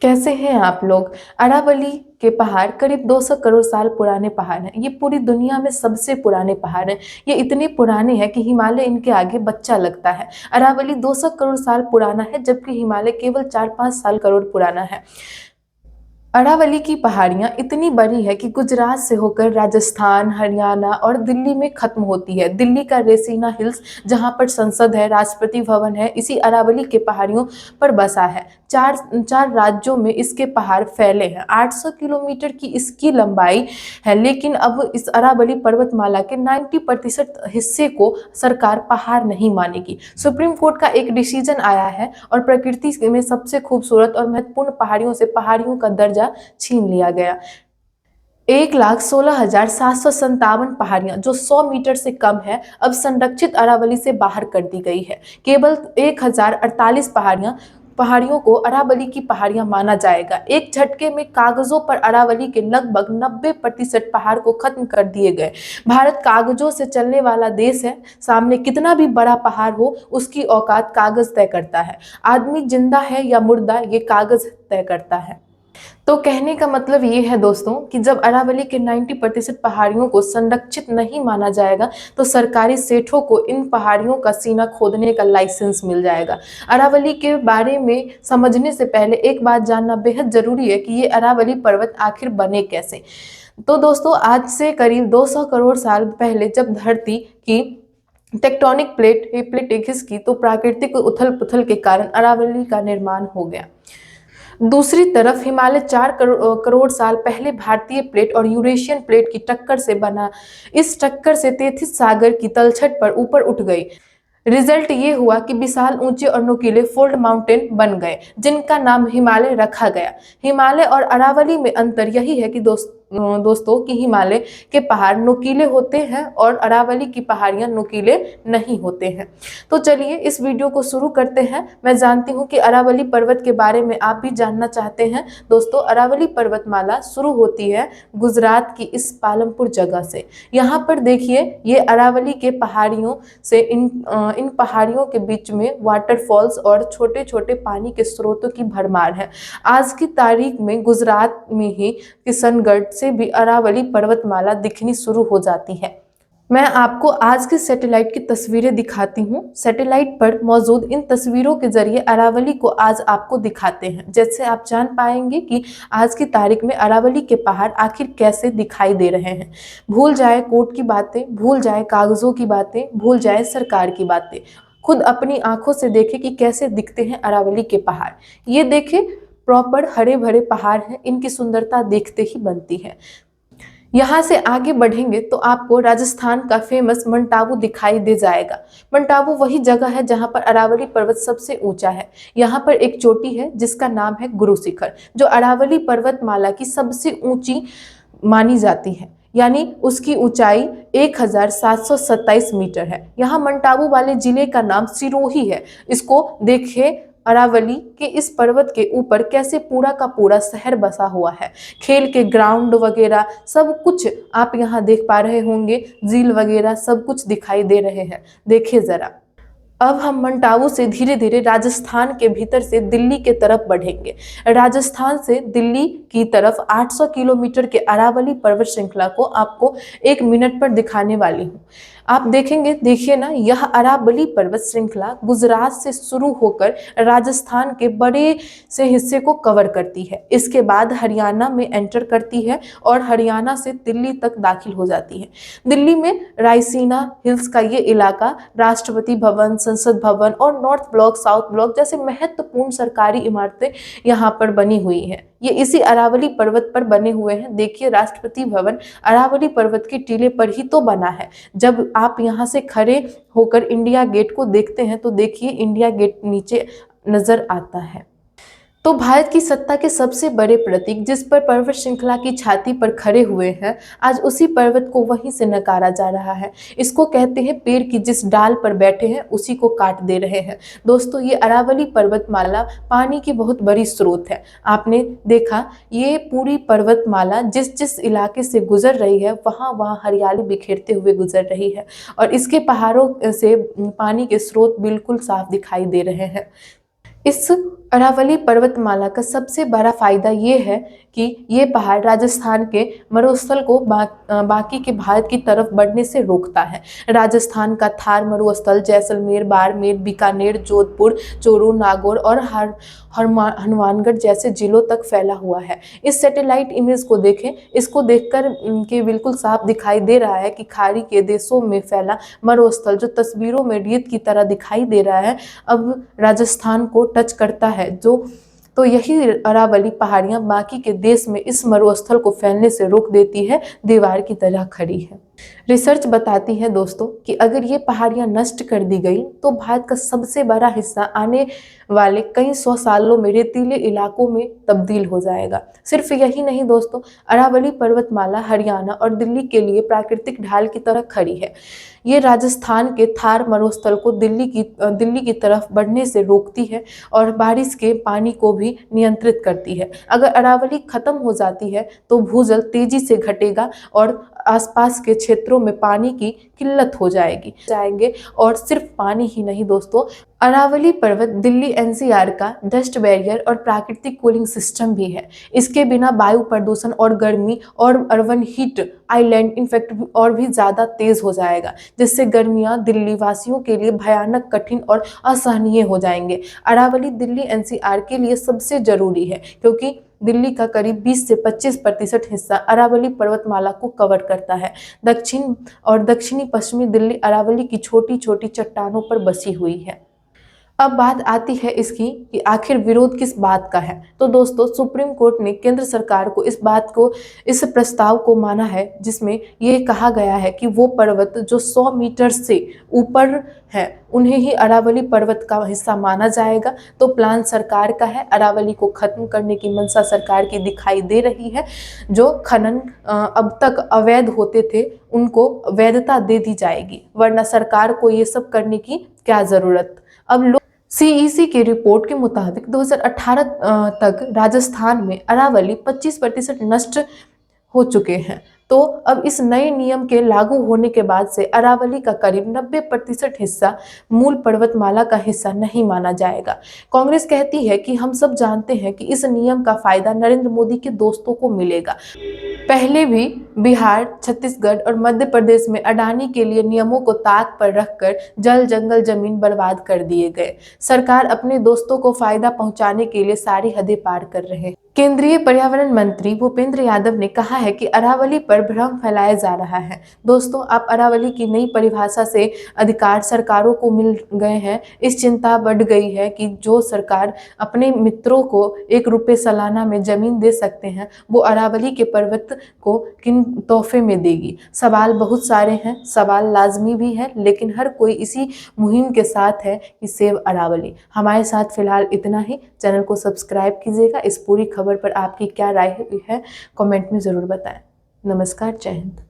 कैसे हैं आप लोग। अरावली के पहाड़ करीब 200 करोड़ साल पुराने पहाड़ हैं। ये पूरी दुनिया में सबसे पुराने पहाड़ हैं। ये इतने पुराने हैं कि हिमालय इनके आगे बच्चा लगता है। अरावली 200 करोड़ साल पुराना है, जबकि हिमालय केवल 4-5 साल करोड़ पुराना है। अरावली की पहाड़ियां इतनी बड़ी है कि गुजरात से होकर राजस्थान, हरियाणा और दिल्ली में खत्म होती है। दिल्ली का रेसिना हिल्स, जहां पर संसद है, राष्ट्रपति भवन है, इसी अरावली के पहाड़ियों पर बसा है। चार चार राज्यों में इसके पहाड़ फैले हैं। 800 किलोमीटर की इसकी लंबाई है, लेकिन अब इस अरावली पर्वतमाला के 90% हिस्से को सरकार पहाड़ नहीं मानेगी। सुप्रीम कोर्ट का एक डिसीजन आया है और प्रकृति में सबसे खूबसूरत और महत्वपूर्ण पहाड़ियों से पहाड़ियों का दर्जा छीन लिया गया। 1,16,757 पहाड़ियां, जो 100 मीटर से कम है, अब संरक्षित अरावली से बाहर कर दी गई है। केवल 1,048 पहाड़ियों को अरावली की पहाड़ियां माना जाएगा। एक झटके में कागजों पर अरावली के लगभग 90% पहाड़ को खत्म कर दिए गए। भारत कागजों से चलने वाला देश है। सामने कितना भी बड़ा पहाड़ हो, उसकी औकात कागज तय करता है। आदमी जिंदा है या मुर्दा, ये कागज तय करता है। तो कहने का मतलब ये है दोस्तों कि जब अरावली के 90% पहाड़ियों को संरक्षित नहीं माना जाएगा, तो सरकारी सेठों को इन पहाड़ियों का सीना खोदने का लाइसेंस मिल जाएगा। अरावली के बारे में समझने से पहले एक बात जानना बेहद जरूरी है कि ये अरावली पर्वत आखिर बने कैसे। तो दोस्तों, आज से करीब 200 करोड़ साल पहले जब धरती की टेक्टोनिक प्लेट खिसकी, तो प्राकृतिक उथल पुथल के कारण अरावली का निर्माण हो गया। दूसरी तरफ हिमालय 4 करोड़ साल पहले भारतीय प्लेट और यूरेशियन प्लेट की टक्कर से बना। इस टक्कर से तेथिस सागर की तलछट पर ऊपर उठ गई। रिजल्ट ये हुआ कि विशाल, ऊंचे और नुकीले फोल्ड माउंटेन बन गए, जिनका नाम हिमालय रखा गया। हिमालय और अरावली में अंतर यही है कि दोस्तों कि हिमालय के पहाड़ नुकीले होते हैं और अरावली की पहाड़ियां नुकीले नहीं होते हैं। तो चलिए इस वीडियो को शुरू करते हैं। मैं जानती हूँ कि अरावली पर्वत के बारे में आप भी जानना चाहते हैं। दोस्तों, अरावली पर्वतमाला शुरू होती है गुजरात की इस पालमपुर जगह से। यहाँ पर देखिए, ये अरावली के पहाड़ियों से इन पहाड़ियों के बीच में वाटरफॉल्स और छोटे छोटे पानी के स्रोतों की भरमार है। आज की तारीख में गुजरात में ही किशनगढ़ से भी अरावली पर्वतमाला दिखनी शुरू हो जाती है। मैं आपको आज की सैटेलाइट की तस्वीरें दिखाती हूँ। सैटेलाइट पर मौजूद इन तस्वीरों के जरिए अरावली को आज आपको दिखाते हैं, जैसे आप जान पाएंगे कि आज की तारीख में अरावली के पहाड़ आखिर कैसे दिखाई दे रहे हैं। भूल जाए कोर्ट की बातें, भूल जाए कागजों की बातें, भूल जाए सरकार की बातें। खुद अपनी आंखों से देखें कि कैसे दिखते हैं अरावली के पहाड़। ये देखें, प्रॉपर हरे भरे पहाड़ हैं। इनकी सुंदरता देखते ही बनती है। यहाँ से आगे बढ़ेंगे तो आपको राजस्थान का फेमस माउंट आबू दिखाई दे जाएगा। माउंट आबू वही जगह है जहाँ पर अरावली पर्वत सबसे ऊंचा है। यहाँ पर एक चोटी है जिसका नाम है गुरु शिखर, जो अरावली पर्वतमाला की सबसे ऊंची मानी जाती है। यानी उसकी ऊंचाई 1,727 मीटर है। यहाँ माउंट आबू वाले जिले का नाम सिरोही है। इसको देखिए, अरावली के इस पर्वत के ऊपर कैसे पूरा का पूरा शहर बसा हुआ है। खेल के ग्राउंड वगैरह सब कुछ आप यहाँ देख पा रहे होंगे। झील वगैरह सब कुछ दिखाई दे रहे हैं। देखिए जरा, अब हम माउंट आबू से धीरे धीरे राजस्थान के भीतर से दिल्ली के तरफ बढ़ेंगे। राजस्थान से दिल्ली की तरफ 800 किलोमीटर के अरावली पर्वत श्रृंखला को आपको 1 मिनट पर दिखाने वाली हूँ। आप देखेंगे, देखिए ना, यह अरावली पर्वत श्रृंखला गुजरात से शुरू होकर राजस्थान के बड़े से हिस्से को कवर करती है। इसके बाद हरियाणा में एंटर करती है और हरियाणा से दिल्ली तक दाखिल हो जाती है। दिल्ली में रायसीना हिल्स का ये इलाका राष्ट्रपति भवन, संसद भवन और नॉर्थ ब्लॉक, साउथ ब्लॉक जैसे महत्वपूर्ण सरकारी इमारतें यहाँ पर बनी हुई हैं। ये इसी अरावली पर्वत पर बने हुए हैं। देखिए, राष्ट्रपति भवन अरावली पर्वत के टीले पर ही तो बना है। जब आप यहाँ से खड़े होकर इंडिया गेट को देखते हैं तो देखिए, इंडिया गेट नीचे नजर आता है। तो भारत की सत्ता के सबसे बड़े प्रतीक जिस पर पर्वत श्रृंखला की छाती पर खड़े हुए हैं, आज उसी पर्वत को वहीं से नकारा जा रहा है। इसको कहते हैं पेड़ की जिस डाल पर बैठे हैं उसी को काट दे रहे हैं। दोस्तों, ये अरावली पर्वतमाला पानी की बहुत बड़ी स्रोत है। आपने देखा, ये पूरी पर्वतमाला जिस जिस इलाके से गुजर रही है, वहाँ वहाँ हरियाली बिखेरते हुए गुजर रही है और इसके पहाड़ों से पानी के स्रोत बिल्कुल साफ दिखाई दे रहे हैं। इस अरावली पर्वतमाला का सबसे बड़ा फायदा ये है कि ये पहाड़ राजस्थान के मरुस्थल को बाकी के भारत की तरफ बढ़ने से रोकता है। राजस्थान का थार मरुस्थल जैसलमेर, बाड़मेर, बीकानेर, जोधपुर, चूरू, नागौर और हनुमानगढ़ जैसे जिलों तक फैला हुआ है। इस सैटेलाइट इमेज को देखें, इसको देखकर के बिल्कुल साफ दिखाई दे रहा है कि खाड़ी के देशों में फैला मरुस्थल जो तस्वीरों में रेत की तरह दिखाई दे रहा है, अब राजस्थान को टच करता है। तो यही अरावली पहाड़ियां बाकी के देश में इस मरुस्थल को फैलने से रोक देती है, दीवार की तरह खड़ी है। रिसर्च बताती है दोस्तों कि अगर ये पहाड़ियां नष्ट कर दी गई तो भारत का सबसे बड़ा हिस्सा आने वाले कई सौ सालों में रेतीले इलाकों में तब्दील हो जाएगा। सिर्फ यही नहीं दोस्तों, अरावली पर्वतमाला हरियाणा और दिल्ली के लिए प्राकृतिक ढाल की तरह खड़ी है। ये राजस्थान के थार मरुस्थल को दिल्ली की तरफ बढ़ने से रोकती है और बारिश के पानी को भी नियंत्रित करती है। अगर अरावली खत्म हो जाती है तो भूजल तेजी से घटेगा और आसपास के क्षेत्रों में पानी की किल्लत हो जाएंगे। और सिर्फ पानी ही नहीं दोस्तों, अरावली पर्वत दिल्ली एनसीआर का डस्ट बैरियर और प्राकृतिक कूलिंग सिस्टम भी है। इसके बिना वायु प्रदूषण और गर्मी और अर्बन हीट आइलैंड इन्फेक्ट और भी ज्यादा तेज हो जाएगा, जिससे गर्मियां दिल्ली वासियों के लिए भयानक, कठिन और असहनीय हो जाएंगे। अरावली दिल्ली एनसीआर के लिए सबसे जरूरी है क्योंकि दिल्ली का करीब 20 से 25% हिस्सा अरावली पर्वतमाला को कवर करता है। दक्षिणी पश्चिमी दिल्ली अरावली की छोटी छोटी चट्टानों पर बसी हुई है। अब बात आती है इसकी कि आखिर विरोध किस बात का है। तो दोस्तों, सुप्रीम कोर्ट ने केंद्र सरकार को इस प्रस्ताव को माना है, जिसमें ये कहा गया है कि वो पर्वत जो 100 मीटर से ऊपर है उन्हें ही अरावली पर्वत का हिस्सा माना जाएगा। तो प्लान सरकार का है, अरावली को खत्म करने की मंशा सरकार की दिखाई दे रही है। जो खनन अब तक अवैध होते थे उनको वैधता दे दी जाएगी, वरना सरकार को ये सब करने की क्या जरूरत। अब सीईसी की रिपोर्ट के मुताबिक 2018 तक राजस्थान में अरावली 25% नष्ट हो चुके हैं। तो अब इस नए नियम के लागू होने के बाद से अरावली का करीब 90% हिस्सा मूल पर्वतमाला का हिस्सा नहीं माना जाएगा। कांग्रेस कहती है कि हम सब जानते हैं कि इस नियम का फायदा नरेंद्र मोदी के दोस्तों को मिलेगा। पहले भी बिहार, छत्तीसगढ़ और मध्य प्रदेश में अडानी के लिए नियमों को ताक पर रखकर जल, जंगल, जमीन बर्बाद कर दिए गए। सरकार अपने दोस्तों को फायदा पहुंचाने के लिए सारी हदें पार कर रहे हैं। केंद्रीय पर्यावरण मंत्री भूपेंद्र यादव ने कहा है कि अरावली पर भ्रम फैलाया जा रहा है। दोस्तों, आप अरावली की नई परिभाषा से अधिकार सरकारों को मिल गए हैं। इस चिंता बढ़ गई है कि जो सरकार अपने मित्रों को ₹1 सालाना में जमीन दे सकते हैं, वो अरावली के पर्वत को किन तोहफे में देगी। सवाल बहुत सारे हैं, सवाल लाजमी भी है, लेकिन हर कोई इसी मुहिम के साथ है कि सेव अरावली। हमारे साथ फिलहाल इतना ही। चैनल को सब्सक्राइब कीजिएगा। इस पूरी खबर पर आपकी क्या राय है कमेंट में ज़रूर बताएं। नमस्कार, जय हिंद।